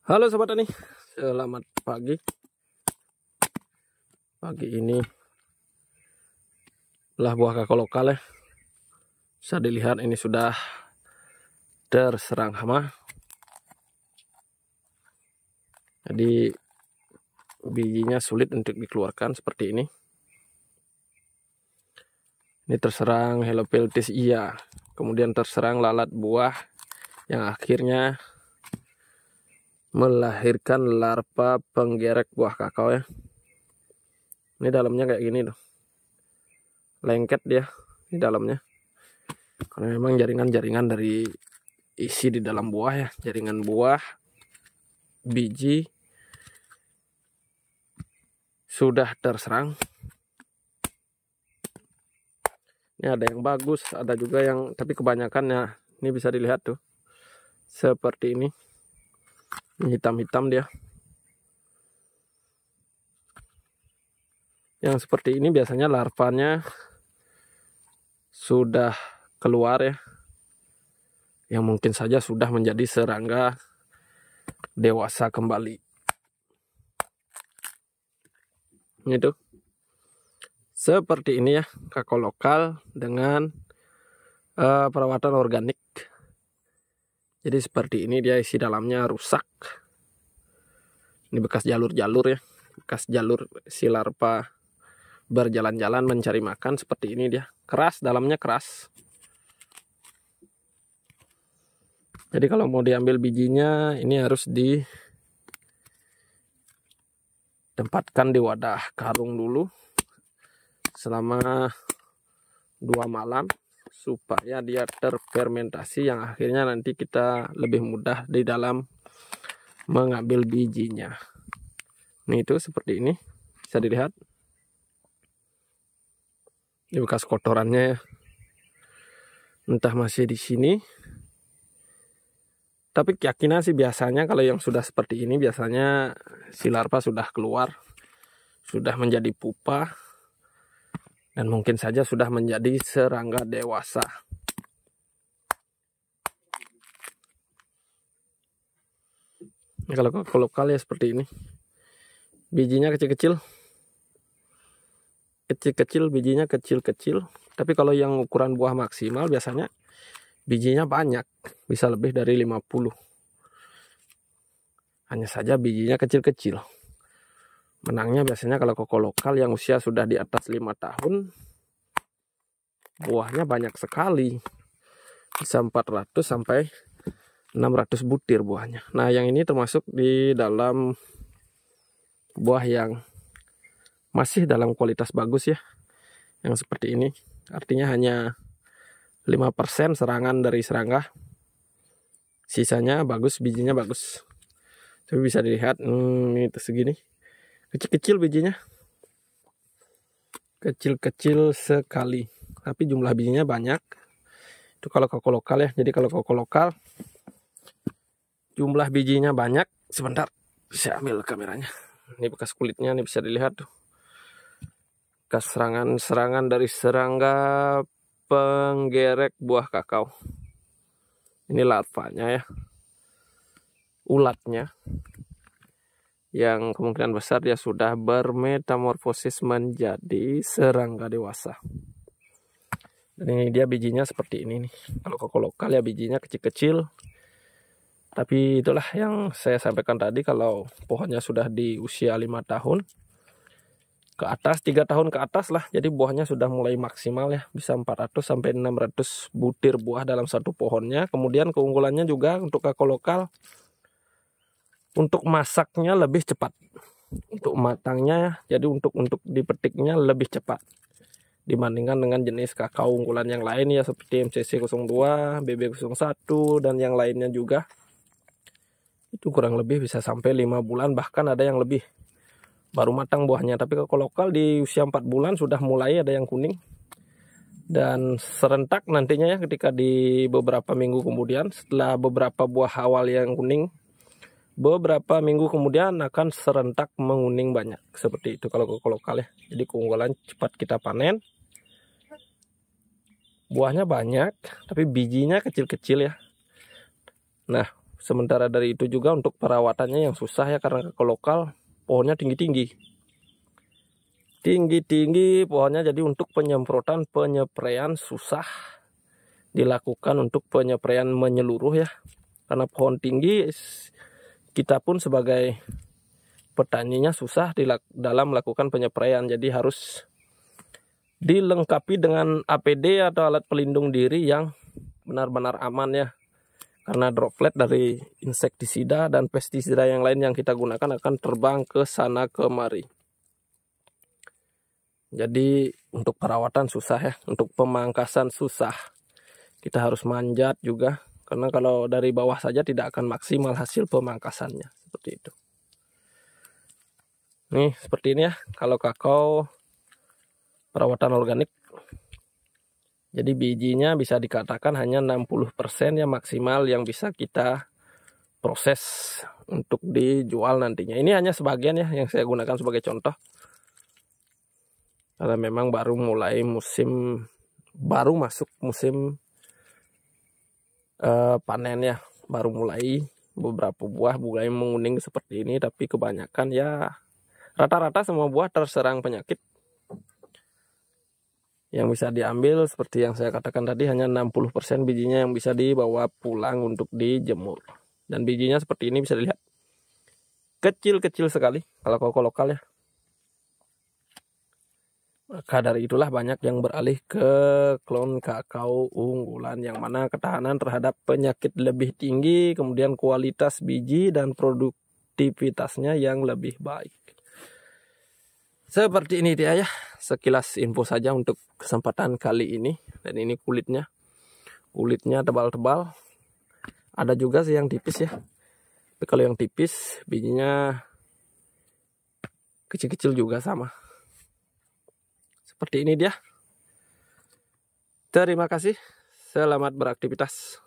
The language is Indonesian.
Halo sobat tani, selamat pagi. Pagi ini lah buah kakao lokal ya. Bisa dilihat ini sudah terserang hama. Jadi bijinya sulit untuk dikeluarkan seperti ini. Ini terserang Helopeltis iya. Kemudian terserang lalat buah yang akhirnya melahirkan larva penggerek buah kakao ya. Ini dalamnya kayak gini tuh. Lengket dia di dalamnya. Karena memang jaringan-jaringan dari isi di dalam buah ya. Jaringan buah, biji sudah terserang. Ini ada yang bagus, ada juga yang, tapi kebanyakannya ini bisa dilihat tuh. Seperti ini. Ini hitam-hitam dia. Yang seperti ini biasanya larvanya sudah keluar ya. Yang mungkin saja sudah menjadi serangga dewasa kembali. Ini tuh. Seperti ini ya, kakao lokal dengan perawatan organik. Jadi seperti ini dia, isi dalamnya rusak. Ini bekas jalur-jalur ya, bekas jalur si larva berjalan-jalan mencari makan. Seperti ini dia, keras, dalamnya keras. Jadi kalau mau diambil bijinya ini harus ditempatkan di wadah karung dulu selama 2 malam supaya dia terfermentasi, yang akhirnya nanti kita lebih mudah di dalam mengambil bijinya. Ini itu seperti ini, bisa dilihat. Ini bekas kotorannya ya. Entah masih di sini. Tapi keyakinan sih biasanya kalau yang sudah seperti ini biasanya si larva sudah keluar, sudah menjadi pupa. Dan mungkin saja sudah menjadi serangga dewasa. Ini kalau lokal ya seperti ini. Bijinya kecil-kecil. Kecil-kecil, bijinya kecil-kecil. Tapi kalau yang ukuran buah maksimal biasanya bijinya banyak. Bisa lebih dari 50. Hanya saja bijinya kecil-kecil. Menangnya biasanya kalau koko lokal yang usia sudah di atas 5 tahun, buahnya banyak sekali. Bisa 400 sampai 600 butir buahnya. Nah yang ini termasuk di dalam buah yang masih dalam kualitas bagus ya. Yang seperti ini. Artinya hanya 5% serangan dari serangga. Sisanya bagus, bijinya bagus. Tapi bisa dilihat ini segini. Kecil-kecil bijinya. Kecil-kecil sekali. Tapi jumlah bijinya banyak. Itu kalau koko lokal ya. Jadi kalau koko lokal jumlah bijinya banyak. Sebentar, saya ambil kameranya. Ini bekas kulitnya, ini bisa dilihat tuh. Bekas serangan-serangan dari serangga penggerek buah kakao. Ini larvanya ya. Ulatnya. Yang kemungkinan besar dia sudah bermetamorfosis menjadi serangga dewasa. Dan ini dia bijinya seperti ini nih. Kalau koko lokal ya bijinya kecil-kecil. Tapi itulah yang saya sampaikan tadi, kalau pohonnya sudah di usia 5 tahun ke atas, 3 tahun ke atas lah. Jadi buahnya sudah mulai maksimal ya. Bisa 400 sampai 600 butir buah dalam satu pohonnya. Kemudian keunggulannya juga untuk kakao lokal, untuk masaknya lebih cepat. Untuk matangnya, jadi untuk dipetiknya lebih cepat dibandingkan dengan jenis kakao unggulan yang lain ya, seperti MCC 02, BB01 dan yang lainnya juga. Itu kurang lebih bisa sampai 5 bulan, bahkan ada yang lebih baru matang buahnya. Tapi kakao lokal di usia 4 bulan sudah mulai ada yang kuning. Dan serentak nantinya ya, ketika di beberapa minggu kemudian, setelah beberapa buah awal yang kuning, beberapa minggu kemudian akan serentak menguning banyak. Seperti itu kalau koko lokal ya. Jadi keunggulan cepat kita panen. Buahnya banyak, tapi bijinya kecil-kecil ya. Nah, Sementara dari itu juga untuk perawatannya yang susah ya, karena kakao lokal pohonnya tinggi-tinggi pohonnya. Jadi untuk penyepraian susah dilakukan untuk penyepraian menyeluruh ya, karena pohon tinggi. Kita pun sebagai petaninya susah dalam melakukan penyepraian, jadi harus dilengkapi dengan APD atau alat pelindung diri yang benar-benar aman ya, karena droplet dari insektisida dan pestisida yang lain yang kita gunakan akan terbang ke sana kemari. Jadi untuk perawatan susah ya, untuk pemangkasan susah. Kita harus manjat juga, karena kalau dari bawah saja tidak akan maksimal hasil pemangkasannya, seperti itu. Nih seperti ini ya kalau kakao perawatan organik. Jadi bijinya bisa dikatakan hanya 60% ya maksimal yang bisa kita proses untuk dijual nantinya. Ini hanya sebagian ya yang saya gunakan sebagai contoh, karena memang baru masuk musim panen ya, baru mulai beberapa buah mulai menguning seperti ini, tapi kebanyakan ya rata-rata semua buah terserang penyakit. Yang bisa diambil seperti yang saya katakan tadi, hanya 60% bijinya yang bisa dibawa pulang untuk dijemur. Dan bijinya seperti ini bisa dilihat, kecil-kecil sekali kalau kakao lokal ya. Maka dari itulah banyak yang beralih ke klon kakao unggulan, yang mana ketahanan terhadap penyakit lebih tinggi, kemudian kualitas biji dan produktivitasnya yang lebih baik. Seperti ini dia ya, sekilas info saja untuk kesempatan kali ini. Dan ini kulitnya tebal-tebal, ada juga sih yang tipis ya, tapi kalau yang tipis bijinya kecil-kecil juga sama. Seperti ini dia. Terima kasih, selamat beraktivitas.